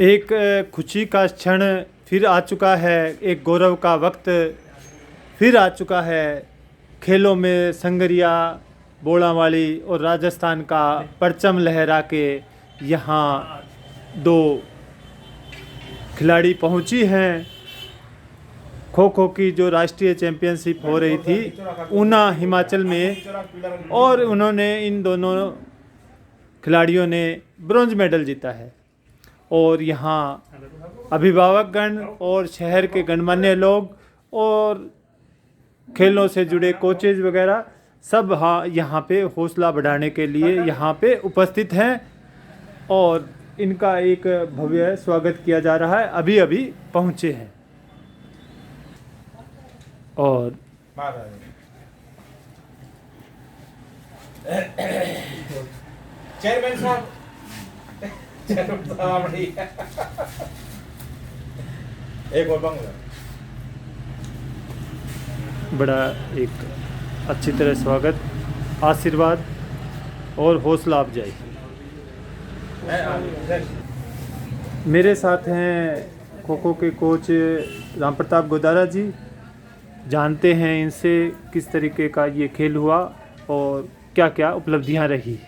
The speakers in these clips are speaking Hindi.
एक खुशी का क्षण फिर आ चुका है, एक गौरव का वक्त फिर आ चुका है। खेलों में संगरिया, बोलावाली और राजस्थान का परचम लहरा के यहाँ दो खिलाड़ी पहुँची हैं। खो खो की जो राष्ट्रीय चैंपियनशिप हो रही थी ऊना हिमाचल में, और उन्होंने इन दोनों खिलाड़ियों ने ब्रॉन्ज मेडल जीता है। और यहाँ अभिभावकगण और शहर के गणमान्य लोग और खेलों से जुड़े कोचेज वगैरह सब यहाँ पे हौसला बढ़ाने के लिए यहाँ पे उपस्थित हैं और इनका एक भव्य स्वागत किया जा रहा है। अभी अभी पहुँचे हैं। और चेयरमैन साहब एक और बंगला बड़ा एक अच्छी तरह स्वागत, आशीर्वाद और हौसला अफजाई। मेरे साथ हैं खो खो के कोच राम प्रताप गोदारा जी। जानते हैं इनसे किस तरीके का ये खेल हुआ और क्या क्या उपलब्धियां रही।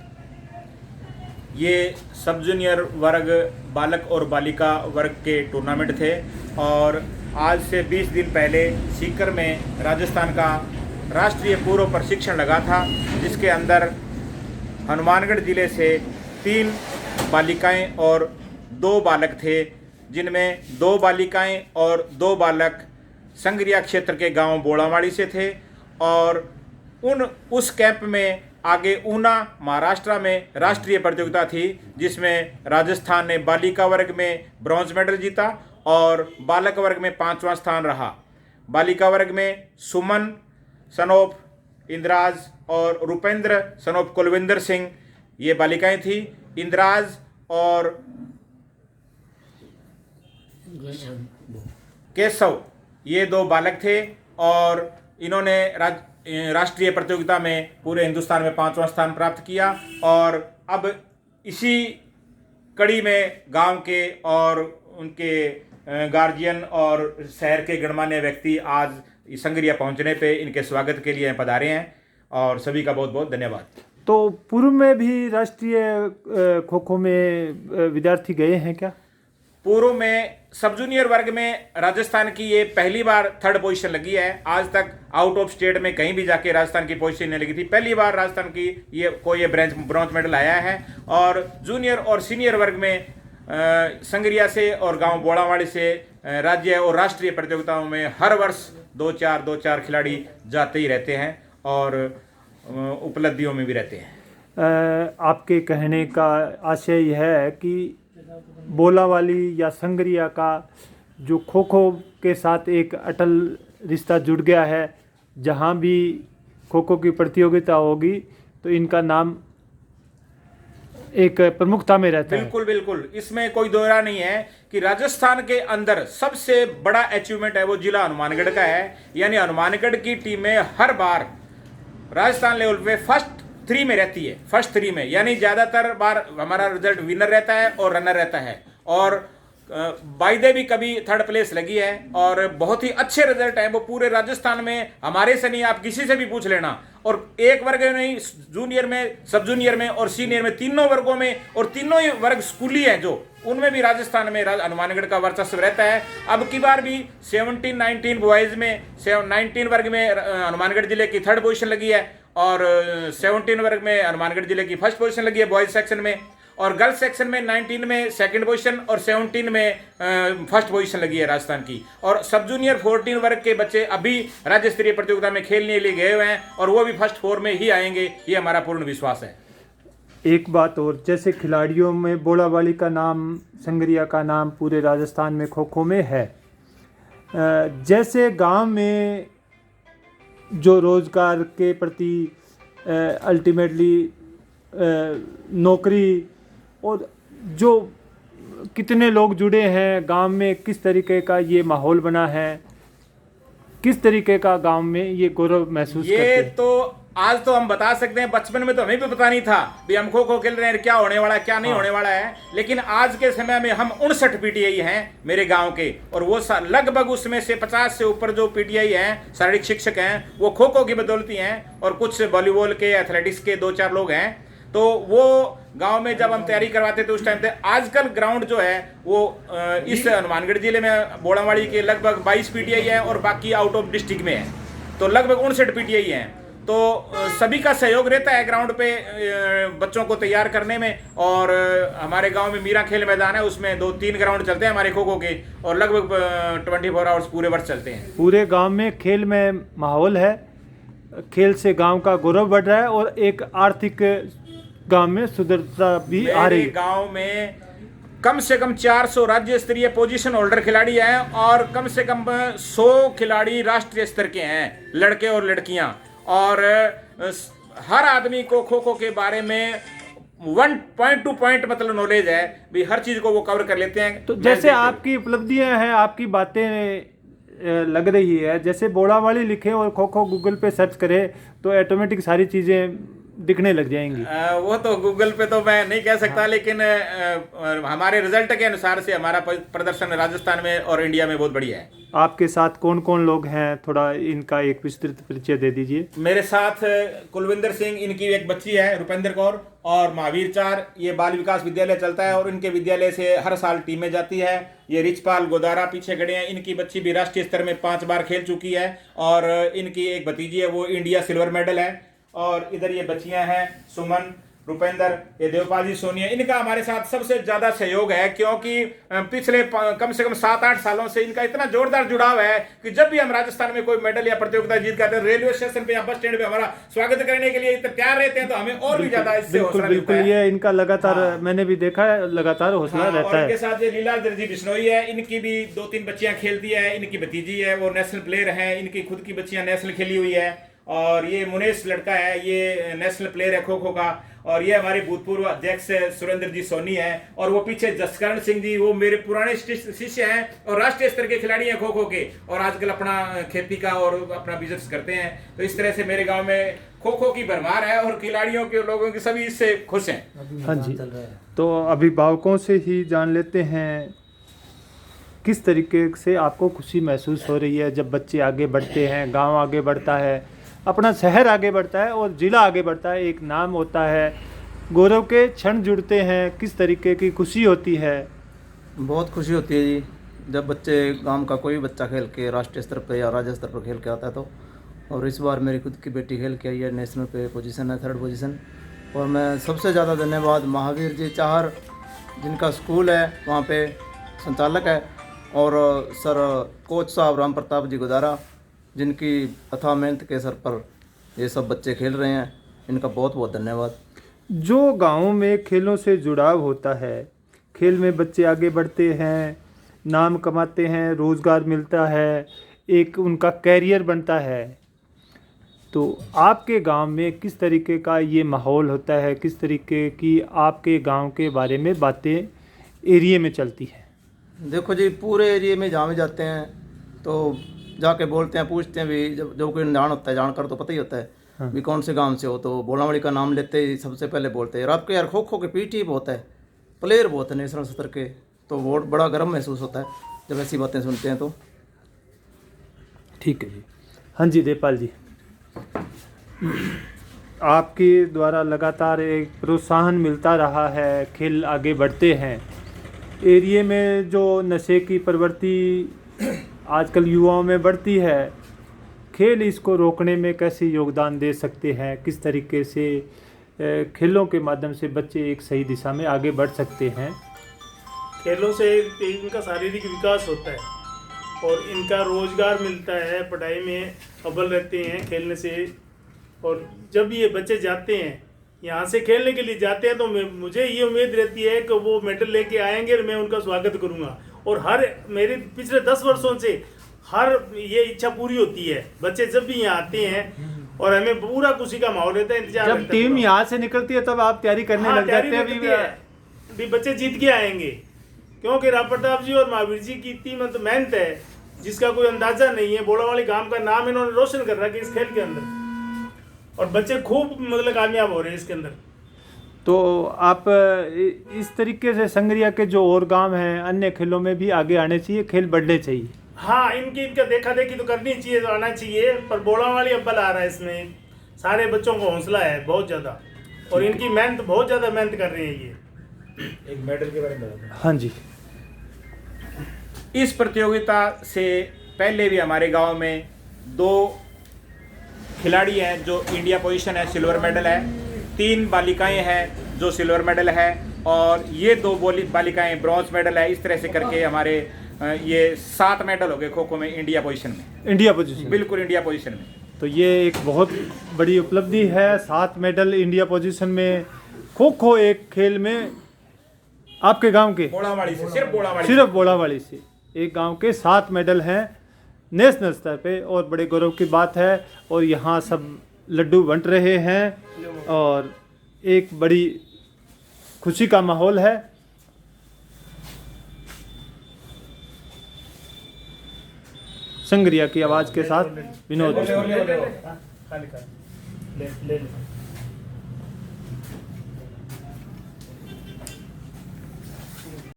ये सब जूनियर वर्ग बालक और बालिका वर्ग के टूर्नामेंट थे और आज से 20 दिन पहले सीकर में राजस्थान का राष्ट्रीय पूर्व प्रशिक्षण लगा था, जिसके अंदर हनुमानगढ़ ज़िले से 3 बालिकाएं और 2 बालक थे, जिनमें 2 बालिकाएं और 2 बालक संगरिया क्षेत्र के गांव बोलावाड़ी से थे। और उस कैंप में आगे ऊना महाराष्ट्र में राष्ट्रीय प्रतियोगिता थी, जिसमें राजस्थान ने बालिका वर्ग में ब्रॉन्ज मेडल जीता और बालक वर्ग में 5वां स्थान रहा। बालिका वर्ग में सुमन सनोप इंद्राज और रुपेंद्र सनोप कुलविंदर सिंह ये बालिकाएं थी। इंद्राज और केशव ये 2 बालक थे और इन्होंने राष्ट्रीय प्रतियोगिता में पूरे हिंदुस्तान में 5वां स्थान प्राप्त किया। और अब इसी कड़ी में गांव के और उनके गार्जियन और शहर के गणमान्य व्यक्ति आज संगरिया पहुंचने पे इनके स्वागत के लिए पधारे हैं और सभी का बहुत बहुत धन्यवाद। तो पूर्व में भी राष्ट्रीय खो खो में विद्यार्थी गए हैं क्या? पूर्व में सब जूनियर वर्ग में राजस्थान की ये पहली बार 3rd पोजीशन लगी है। आज तक आउट ऑफ स्टेट में कहीं भी जाके राजस्थान की पोजीशन नहीं लगी थी। पहली बार राजस्थान की ये ब्रॉन्ज मेडल आया है। और जूनियर और सीनियर वर्ग में संगरिया से और गांव बोड़ावाड़ी से राज्य और राष्ट्रीय प्रतियोगिताओं में हर वर्ष 2-4 खिलाड़ी जाते ही रहते हैं और उपलब्धियों में भी रहते हैं। आपके कहने का आशय यह है कि बोलावाली या संगरिया का जो खो खो के साथ एक अटल रिश्ता जुड़ गया है, जहां भी खो खो की प्रतियोगिता होगी तो इनका नाम एक प्रमुखता में रहता है। बिल्कुल बिल्कुल, इसमें कोई दोहरा नहीं है कि राजस्थान के अंदर सबसे बड़ा अचीवमेंट है वो जिला हनुमानगढ़ का है। यानी हनुमानगढ़ की टीमें हर बार राजस्थान लेवल पे फर्स्ट 3 में रहती है। फर्स्ट 3 में यानी ज़्यादातर बार हमारा रिजल्ट विनर रहता है और रनर रहता है। और बाइदे भी कभी 3rd प्लेस लगी है और बहुत ही अच्छे रिजल्ट है वो पूरे राजस्थान में। हमारे से नहीं, आप किसी से भी पूछ लेना। और एक वर्ग में नहीं, जूनियर में, सब जूनियर में और सीनियर में, तीनों वर्गों में, और तीनों ही वर्ग स्कूली हैं जो, उनमें भी राजस्थान में हनुमानगढ़ का वर्चस्व रहता है। अब की बार भी 17-19 बॉयज़ में 19 वर्ग में हनुमानगढ़ जिले की 3rd पोजीशन लगी है और 17 वर्ग में हनुमानगढ़ जिले की 1st पोजीशन लगी है बॉयज सेक्शन में। और गर्ल्स सेक्शन में 19 में 2nd पोजीशन और 17 में 1st पोजीशन लगी है राजस्थान की। और सब जूनियर 14 वर्ग के बच्चे अभी राज्य स्तरीय प्रतियोगिता में खेलने के लिए गए हुए हैं और वो भी फर्स्ट 4 में ही आएंगे, ये हमारा पूर्ण विश्वास है। एक बात और, जैसे खिलाड़ियों में बोलावाली का नाम, संगरिया का नाम पूरे राजस्थान में खो खो में है, जैसे गांव में जो रोजगार के प्रति अल्टीमेटली नौकरी और जो कितने लोग जुड़े हैं गांव में, किस तरीके का ये माहौल बना है, किस तरीके का गांव में ये गौरव महसूस करते हैं? ये तो आज तो हम बता सकते हैं, बचपन में तो हमें भी पता नहीं था भी हम खो खो खेल रहे हैं, क्या होने वाला है क्या नहीं होने वाला है। लेकिन आज के समय में हम 59 पीटीआई हैं मेरे गांव के, और वो लगभग उसमें से 50 से ऊपर जो पीटीआई हैं, शारीरिक शिक्षक हैं, वो खो खो की बदौलती हैं, और कुछ वॉलीबॉल के, एथलेटिक्स के 2-4 लोग हैं। तो वो गांव में जब हम तैयारी करवाते थे उस टाइम पे, आजकल ग्राउंड जो है वो इस हनुमानगढ़ जिले में बोड़ावाड़ी के लगभग 22 पीटीआई है और बाकी आउट ऑफ डिस्ट्रिक्ट में है, तो लगभग 59 पीटीआई हैं। तो सभी का सहयोग रहता है ग्राउंड पे बच्चों को तैयार करने में। और हमारे गांव में मीरा खेल मैदान है, उसमें 2-3 ग्राउंड चलते हैं हमारे खो खो के, और लगभग 24 आवर्स पूरे वर्ष चलते हैं। पूरे गांव में खेल में माहौल है, खेल से गांव का गौरव बढ़ रहा है और एक आर्थिक गांव में सुधरता भी आ रही है। गांव में कम से कम 400 राज्य स्तरीय पोजीशन होल्डर खिलाड़ी हैं, और कम से कम 100 खिलाड़ी राष्ट्रीय स्तर के हैं, लड़के और लड़कियां। और हर आदमी को खो खो के बारे में 1 पॉइंट टू पॉइंट मतलब नॉलेज है भी, हर चीज को वो कवर कर लेते हैं। तो जैसे आपकी उपलब्धियां हैं, आपकी बातें लग रही है, जैसे बोड़ावाड़ी लिखे और खो खो गूगल पे सर्च करें तो ऑटोमेटिक सारी चीजें दिखने लग जाएंगी। वो तो गूगल पे तो मैं नहीं कह सकता, लेकिन हमारे रिजल्ट के अनुसार से हमारा प्रदर्शन राजस्थान में और इंडिया में बहुत बढ़िया है। आपके साथ कौन कौन लोग हैं, थोड़ा इनका एक विस्तृत परिचय दे दीजिए। मेरे साथ कुलविंदर सिंह, इनकी एक बच्ची है रुपेंद्र कौर, और महावीर चार, ये बाल विकास विद्यालय चलता है और इनके विद्यालय से हर साल टीमें जाती है। ये रिचपाल गोदारा पीछे खड़े हैं, इनकी बच्ची भी राष्ट्रीय स्तर में 5 बार खेल चुकी है, और इनकी एक भतीजी है, वो इंडिया सिल्वर मेडल है। और इधर ये बच्चियां हैं सुमन, रुपेंद्र, ये देवपाल जी, सोनिया, इनका हमारे साथ सबसे ज्यादा सहयोग है, क्योंकि पिछले कम से कम 7-8 सालों से इनका इतना जोरदार जुड़ाव है कि जब भी हम राजस्थान में कोई मेडल या प्रतियोगिता जीत करते हैं, रेलवे स्टेशन पे या बस स्टैंड पे हमारा स्वागत करने के लिए तैयार रहते हैं, तो हमें और भी ज्यादा इससे हौसला मिलता है। ये इनका लगातार मैंने भी देखा है, लगातार हौसला रहता है। इनके साथ ये लीलाधर जी बिश्नोई है, इनकी भी 2-3 बच्चियां खेलती है, इनकी भतीजी है, वो नेशनल प्लेयर है, इनकी खुद की बच्चियां नेशनल खेली हुई है। और ये मुनेश लड़का है, ये नेशनल प्लेयर है खो खो का। और ये हमारे भूतपूर्व अध्यक्ष सुरेंद्र जी सोनी हैं, और वो पीछे जसकरण सिंह जी, वो मेरे पुराने शिष्य हैं और राष्ट्रीय स्तर के खिलाड़ी हैं खो खो के, और आजकल अपना खेती का और अपना बिजनेस करते हैं। तो इस तरह से मेरे गांव में खो खो की भरमार है, और खिलाड़ियों के लोगों के सभी इससे खुश हैं। हाँ जी, तो अभिभावकों से ही जान लेते हैं किस तरीके से आपको खुशी महसूस हो रही है जब बच्चे आगे बढ़ते हैं, गांव आगे बढ़ता है, अपना शहर आगे बढ़ता है और ज़िला आगे बढ़ता है, एक नाम होता है, गौरव के क्षण जुड़ते हैं, किस तरीके की खुशी होती है? बहुत खुशी होती है जी, जब बच्चे गांव का कोई बच्चा खेल के राष्ट्रीय स्तर पर या राज्य स्तर पर खेल के आता है तो। और इस बार मेरी खुद की बेटी खेल के आई है, नेशनल पे पोजीशन है, 3rd पोजीशन। और मैं सबसे ज़्यादा धन्यवाद महावीर जी चाहर, जिनका स्कूल है वहाँ पे संचालक है, और सर कोच साहब राम प्रताप जी गोदारा, जिनकी अथाह मेहनत के सर पर ये सब बच्चे खेल रहे हैं, इनका बहुत बहुत धन्यवाद। जो गाँव में खेलों से जुड़ाव होता है, खेल में बच्चे आगे बढ़ते हैं, नाम कमाते हैं, रोज़गार मिलता है, एक उनका कैरियर बनता है, तो आपके गांव में किस तरीके का ये माहौल होता है, किस तरीके की आपके गांव के बारे में बातें एरिया में चलती हैं? देखो जी, पूरे एरिया में जहाँ भी जाते हैं तो जाके बोलते हैं, पूछते हैं भी, जब कोई जान होता है, जानकर तो पता ही होता है। हाँ। भी कौन से गांव से हो, तो बोड़ावाड़ी का नाम लेते ही सबसे पहले बोलते हैं आपके यार खो खो के पीटी बहुत है, प्लेयर बहुत है नेशनल स्तर के, तो बहुत बड़ा गर्व महसूस होता है जब ऐसी बातें सुनते हैं तो। ठीक है जी। हाँ जी देवपाल जी, आपके द्वारा लगातार एक प्रोत्साहन मिलता रहा है, खेल आगे बढ़ते हैं। एरिया में जो नशे की प्रवृत्ति आजकल युवाओं में बढ़ती है, खेल इसको रोकने में कैसे योगदान दे सकते हैं, किस तरीके से खेलों के माध्यम से बच्चे एक सही दिशा में आगे बढ़ सकते हैं? खेलों से इनका शारीरिक विकास होता है और इनका रोजगार मिलता है, पढ़ाई में अव्वल रहते हैं खेलने से। और जब ये बच्चे जाते हैं, यहाँ से खेलने के लिए जाते हैं, तो मुझे ये उम्मीद रहती है कि वो मेडल लेके आएंगे और मैं उनका स्वागत करूँगा। और हर मेरे पिछले 10 वर्षों से हर ये इच्छा पूरी होती है। बच्चे जब भी यहाँ आते हैं और हमें पूरा खुशी का माहौल रहता है, इंतजार। जब टीम यहाँ से निकलती है तब आप तैयारी करने लग जाते हैं भी बच्चे जीत के आएंगे, क्योंकि राम प्रताप जी और महावीर जी की इतनी मेहनत है जिसका कोई अंदाजा नहीं है। बोड़ावाड़ी गांव का नाम इन्होंने रोशन कर रखा है इस खेल के अंदर। और बच्चे खूब मतलब कामयाब हो रहे हैं इसके अंदर। तो आप इस तरीके से संगरिया के जो और गांव हैं अन्य खेलों में भी आगे आने चाहिए, खेल बढ़ने चाहिए। हाँ, इनका देखा देखी तो करनी चाहिए, तो आना चाहिए, पर बोला वाली अव्वल आ रहा है इसमें। सारे बच्चों को हौसला है बहुत ज़्यादा, और इनकी मेहनत बहुत ज़्यादा मेहनत कर रहे हैं ये। एक मेडल के बारे में बताओ। हाँ जी, इस प्रतियोगिता से पहले भी हमारे गांव में 2 खिलाड़ी हैं जो इंडिया पोजीशन है, सिल्वर मेडल है, 3 बालिकाएं हैं जो सिल्वर मेडल है, और ये 2 बालिकाएं ब्रॉन्ज मेडल है। इस तरह से करके हमारे ये 7 मेडल हो गए खो खो में इंडिया पोजीशन में। इंडिया पोजीशन, बिल्कुल इंडिया पोजीशन में। तो ये एक बहुत बड़ी उपलब्धि है। 7 मेडल इंडिया पोजीशन में खो खो एक खेल में आपके गांव के बोड़ावाड़ी से, सिर्फ बोड़ावाड़ी से एक गांव के 7 मेडल हैं नेशनल स्तर पे, और बड़े गौरव की बात है। और यहाँ सब लड्डू बंट रहे हैं और एक बड़ी खुशी का माहौल है। संगरिया की आवाज़ के साथ विनोद। ले ले।